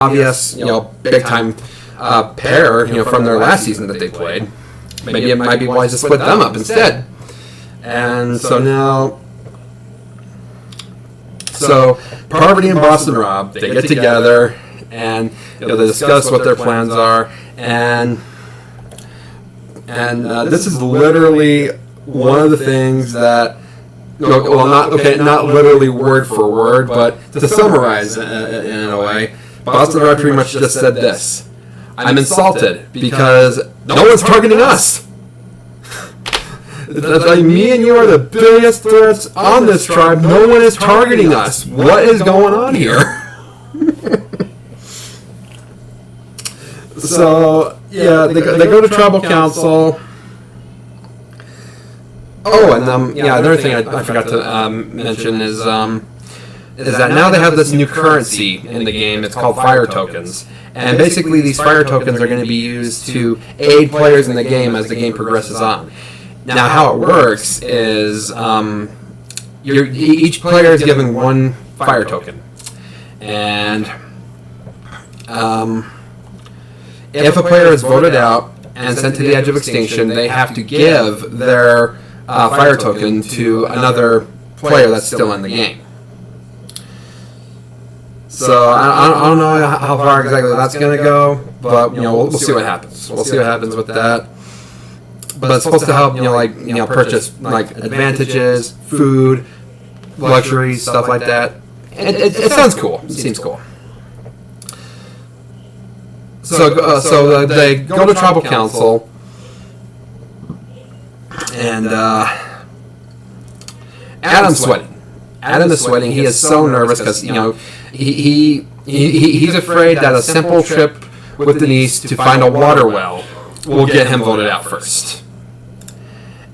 obvious, big time pair, from their last season that they played. Maybe it might be wise to split them up instead. And so now, Parvati and Boston Rob, they get together and they discuss what their plans are, and this is literally one of the things that, not literally word for word, but to summarize in a way, Boston Rob pretty much just said this: I'm insulted because no one's targeting us. That's like, me and you are the biggest threats on this tribe. No one is targeting us. What is going on here? So, yeah, they go to tribal council. Oh, and another thing I forgot to mention is that now they have this new currency in the game. It's called fire tokens. And basically, these fire tokens are going to be used to aid players in the game as the game progresses on. Now, how it works is each player is given one fire token. And if a player is voted out and sent to the edge of extinction, they have to give their fire token to another player that's still in the game. So I don't know how far exactly that's going to go, but we'll see what happens. We'll see what happens with that. But it's supposed to help, purchase advantages, food, luxuries, stuff like that. It sounds cool. It seems cool. So they go to tribal council, and Adam's sweating. Adam is sweating. He is so nervous because he's afraid that a simple trip with Denise to find a water well will get him voted out first.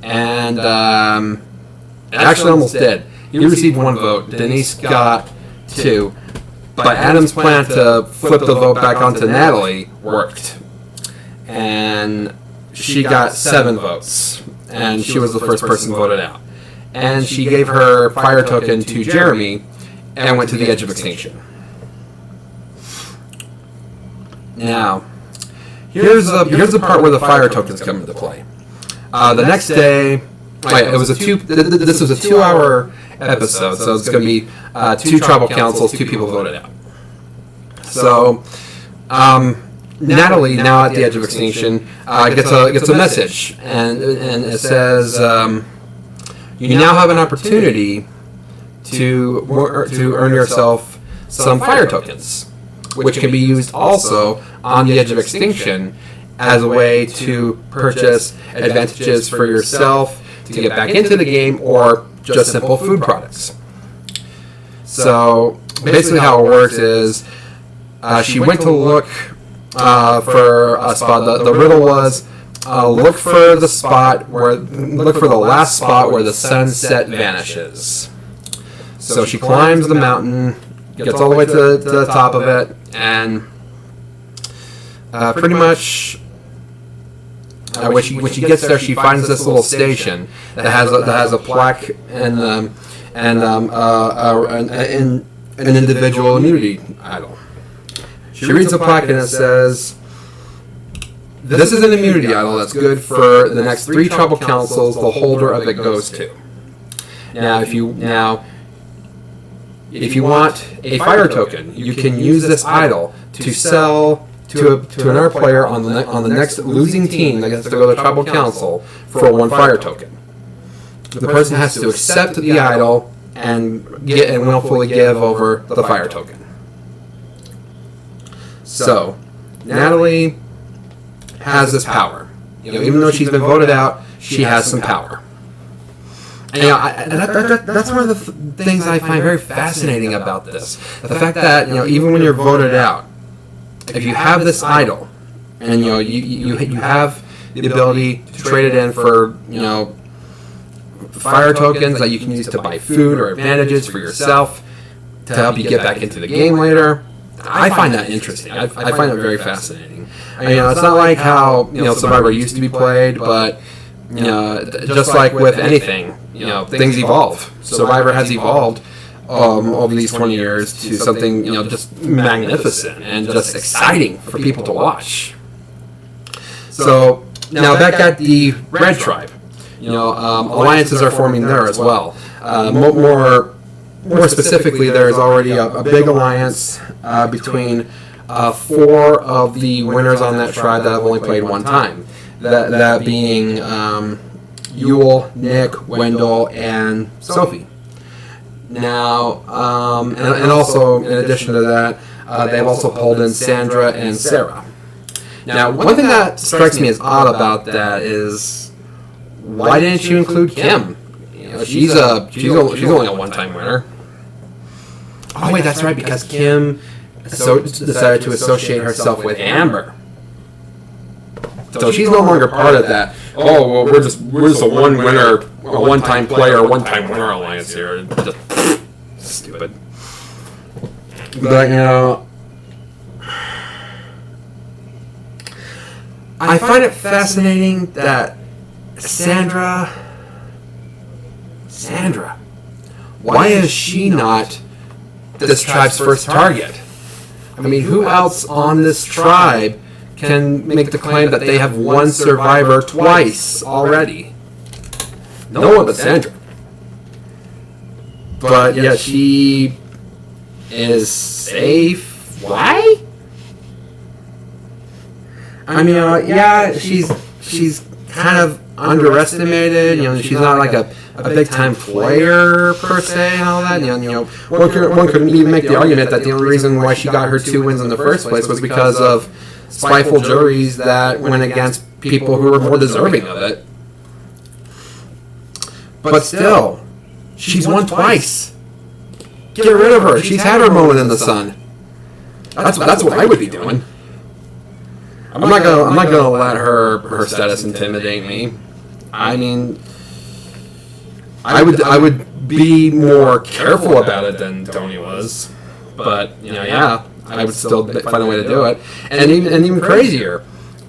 And it actually almost did. He received 1 vote. Denise got 2. But Adam's plan to flip the vote back onto Natalie worked. And she got 7 votes. And she was the first person voted out. And she gave her fire token to Jeremy and went to the edge of extinction. Now, here's the part where the fire tokens come into play. The next day, this was a 2-hour episode, so it's going to be 2 tribal councils, 2 people voted out. So, Natalie, now at the edge of extinction, gets a message, and it says, you now have an opportunity to earn yourself some fire tokens, which can be used also on the edge of extinction as a way to purchase advantages for yourself to get back into the game, or just simple food products. So basically how it works is she went to look for a spot. The riddle was look for the last spot where the sunset vanishes. So she climbs the mountain, gets all the way to the top of it, and pretty much when she gets there, she finds this little station that has a plaque and an individual immunity idol. She reads the plaque and it says, "This is an immunity idol that's good for the next 3 tribal councils the holder of it goes to." Now, if you want a fire token, you can use this idol to sell to another player on the next losing team that gets to go to tribal council for 1 fire token. The person has to accept the idol and willfully give over the fire token. So, Natalie has this power. Even though she's been voted out, she has some power. And, that's one of the things I find very fascinating about this. The fact that even when you're voted out, if you have this idol, and you have the ability to trade it in for fire tokens that you can use to buy food or advantages for yourself to help you get back into the game later. I find that interesting. I find it very fascinating. It's not like how Survivor used to be played, but just like with anything, things evolve. Survivor has evolved over these 20 years to something, just magnificent and just exciting for people to watch. So now back at the Red Tribe, alliances are forming there as well. More specifically, there's already a big alliance between 4 of the winners on that tribe that have only played one time. That being Yule, Nick, Wendell, and Sophie. Now, and also in addition to that, they've also pulled in Sandra and Sarah. Now, one thing that strikes me as odd about that is, why didn't you include Kim? She's only a one-time winner. Oh wait, that's right, because Kim decided to associate herself with Amber. So she's no longer part of that. Oh well, we're just a one-time player, one-time winner alliance here. Just stupid. But I find it fascinating that Sandra, why is she not this tribe's first target? I mean, who else on this tribe can make the claim that they have won Survivor twice already? No one but Sandra. But yet she is safe. Why? I mean, she's kind of underestimated. She's not like a big time player per se and all that. One could even make the argument that the only reason why she got her 2 wins in the first place was because of spiteful juries that went against people who were more deserving of it. But still, she's won twice. Get rid of her. She's had her moment in the sun. That's what I would be doing. I'm not gonna let her status intimidate me. I mean, I would be more careful about it than Tony was, but I would still find a way to do it. And even crazier,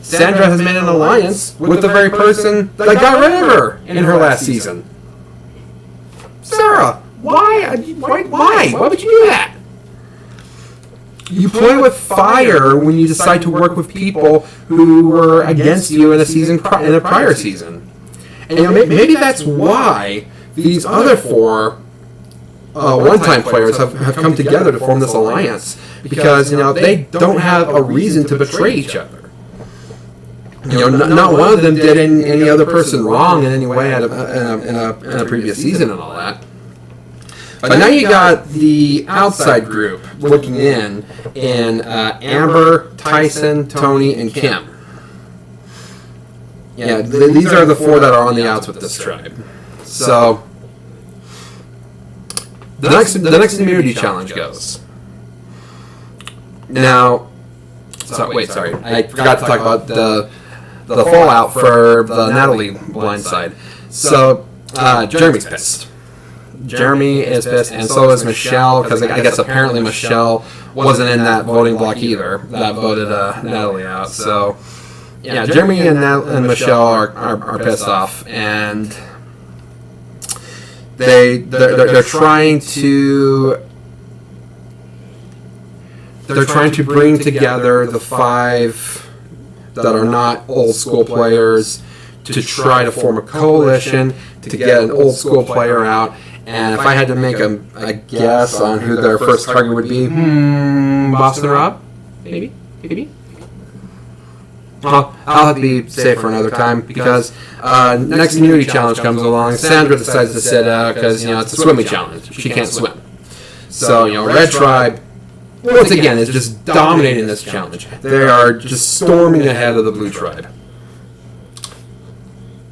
Sandra has made an alliance with the very person that got rid of her in her last season. Sarah, why? Why would you do that? You play with fire when you decide to work with people who were against you in a prior season. And maybe that's why these other 4 one-time players have come together to form this alliance, because they don't have a reason to betray each other. Not one of them did any other person wrong in any way in a previous season and all that. But now you got the outside group looking in Amber, Tyson, Tony, and Kim. Yeah, these are the 4 that are on the outs with this tribe. So the next immunity challenge goes. Now, sorry, I forgot to talk about the fallout for the Natalie blindside. So Jeremy's pissed. Jeremy is pissed, and so is Michelle, because I guess apparently Michelle wasn't in that voting block either that voted Natalie out. So, yeah, Jeremy and Michelle are pissed off, and they're trying to bring together the 5 that are not old school players to try to form a coalition to get an old school player out. And if I had to make a guess on who their first target would be, Boston Rob? Maybe? Well, I'll have to be safe for another time, because next immunity challenge comes along. Sandra decides to sit out because, it's a swimming challenge. She can't swim. So, Red Tribe, once again, is just dominating this challenge. They are just storming ahead of the Blue Tribe.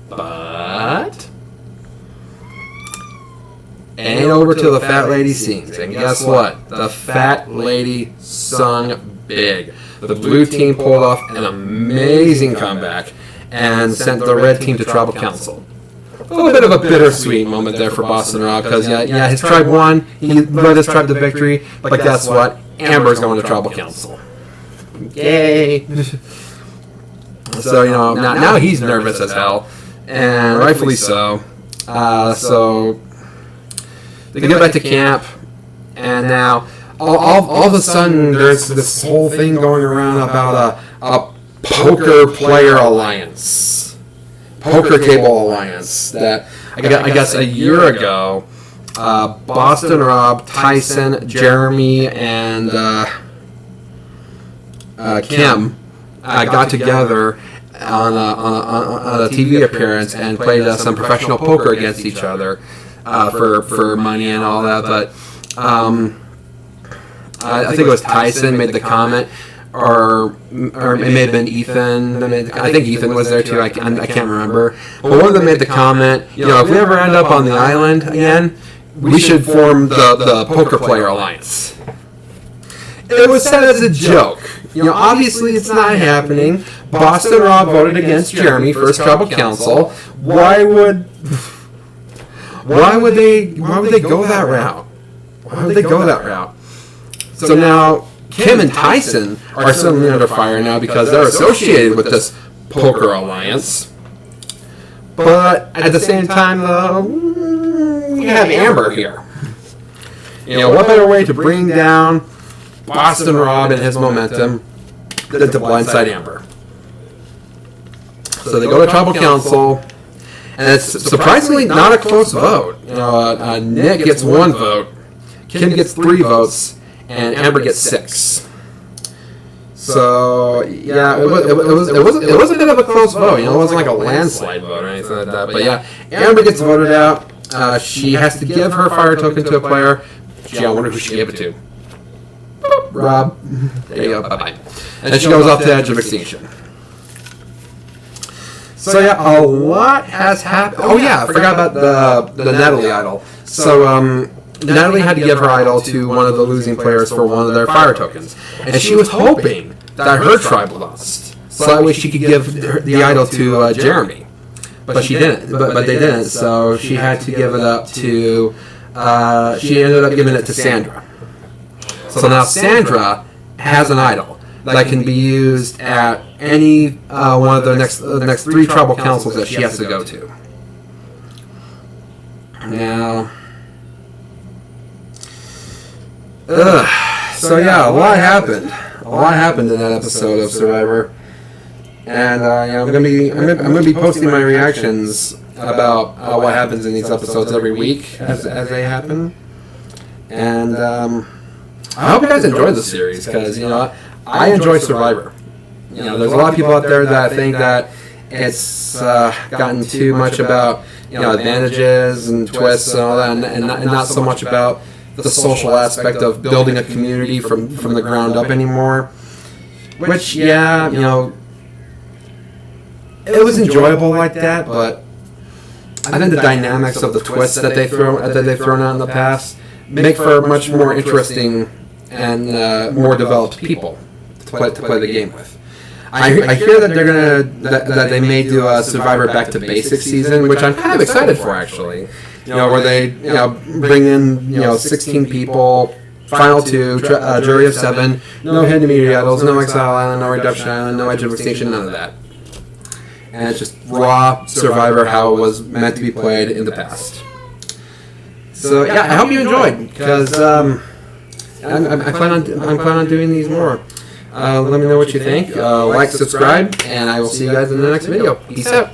But and over to the Fat Lady sings, and guess what? The Fat Lady sung big. The blue team pulled off an amazing comeback and sent the red team to tribal council. A little bit of a bittersweet moment there for Boston Rob, because his tribe won. He led his tribe to victory. But guess what? Amber's going to tribal council. Yay! So now he's nervous as hell, and rightfully so. So they get back to camp, And now, all of a sudden, there's this whole thing going around about a poker player alliance, poker table alliance that I guess a year ago, Boston Rob, Tyson, Jeremy, and Kim got together on a TV appearance and played some professional poker against each other for money and all that. But I think it was Tyson made the comment, or it may have been Ethan. I think Ethan was there too. I can't remember. But one of them made the comment, if we ever end up on the island again, we should form the poker player alliance. It was said as a joke. Obviously it's not happening. Boston Rob voted against Jeremy for his tribal council. Why would they go that route? Why would they go that route? So now Kim and Tyson are suddenly under fire now because they're associated with this poker alliance. But at the same time, we have Amber here. What better way to bring down Boston Rob and his momentum than to blindside Amber? So they go to tribal council, and it's surprisingly not a close vote. Nick gets 1 vote, Kim gets 3 votes, and Amber gets 6. So yeah, it was a bit of a close vote. It wasn't like a landslide vote or anything like that. But yeah, Amber gets voted out. She has to give her fire token to a player. Gee, I wonder who she gave it to. Rob. There you go. Bye-bye. And she goes off to the edge of extinction. So yeah, a lot has happened. Oh yeah, I forgot about the Natalie idol. So Natalie had to give her idol to one of the losing players for one of their fire tokens, and she was hoping that her tribe lost, so that way she could give the idol to Jeremy. But she didn't. But they didn't. So she had to give it up to. She ended up giving it to Sandra. So now Sandra has an idol that can be used at any one of the next 3 tribal councils that she has to go to. Now, so yeah, a lot happened. A lot happened in that episode of Survivor, and I'm gonna be posting my reactions about what happens in these episodes every week as they happen, and I hope you guys enjoy the series because I enjoy Survivor. There's a lot of people out there that think that it's gotten too much about advantages and twists and all that, and not so much about the social aspect of building a community from the ground up anymore. Which it was enjoyable like that, but I think the dynamics of the twists that they've thrown out in the past make for much more interesting and more developed people to play the game with. I hear that that they may do a Survivor Back to Basics season, which I'm kind of excited for actually. Where they bring in 16 people, final 2, jury of 7, no hidden immunity idols, no Exile Island, no Redemption Island, no Edge of Extinction, none of that. And it's just raw Survivor how it was meant to be played in the past. So yeah, I hope you enjoyed because I plan on doing these more. Let me know what you think. Like, subscribe, and I will see you guys in the next video. Peace out.